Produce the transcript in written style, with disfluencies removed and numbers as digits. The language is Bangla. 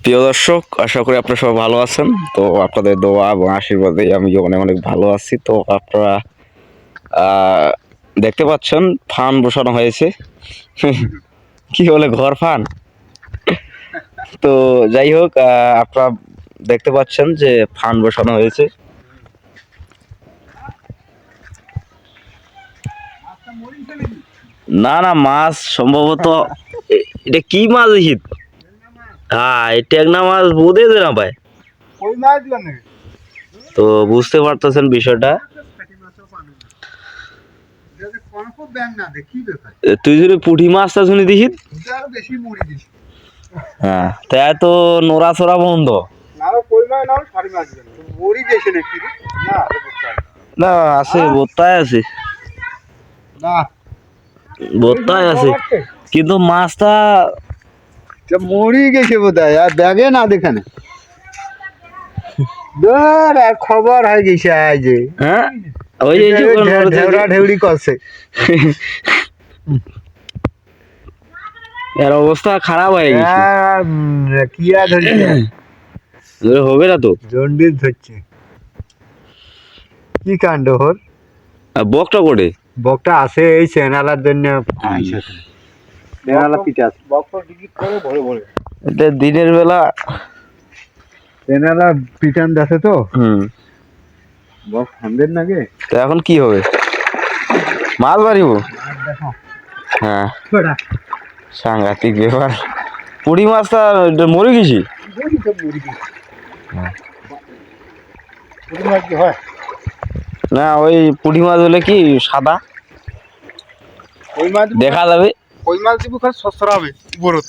প্রিয় দর্শক, আশা করি আপনারা সবাই ভালো আছেন। তো আপনাদের দোয়া এবং আশীর্বাদে আমি অনেক অনেক ভালো আছি। তো আপনারা দেখতে পাচ্ছেন ফান বসানো হয়েছে। কি বলে, ঘর ফান। তো যাই হোক, আপনারা দেখতে পাচ্ছেন যে ফান বসানো হয়েছে। না না, মাছ সম্ভবত এটা কি মাছ দেখি। হ্যাঁ, এটা ট্যাংরা মাছ বোধে না ভাই। তো বুঝতে পারতেছেন বিষয়টা। তুই যদি পুঁটি মাছটা শুনে দেখি। হ্যাঁ, তাই তো নড়াচড়া বন্ধ। না, আছে, বোত্তায় আছে, বোত্তায় আছে, কিন্তু মাছটা মরি গেছে বোধ হয়। আর ব্যাগে না দেখানে খবর হয়ে গেছে আজ যে। হ্যাঁ, ওই যে ঢেউড়া ঢেউড়ি করছে। এর অবস্থা খারাপ হয়ে গেছে। কি আর ধরছে, হবে না তো, জন্ডিস ধরছে। কি কাণ্ড হর। বকটা করে বকটা আছে এই চেনালার জন্য। চেনালা পিঠা এটা দিনের বেলা চেনালা পিটান দেখে তো। বক হামদের নাগে। তো এখন কি হবে, মাছ মারিব। হ্যাঁ, সাংঘাতিক ব্যাপার। পুঁটি মাছটা মরে গেছি। না, ওই পুঁটি মাছ হলে কি সাদা ওই মাছ দেখা যাবে। ওই মাছ দিব খালি সসরা হবে উপরত।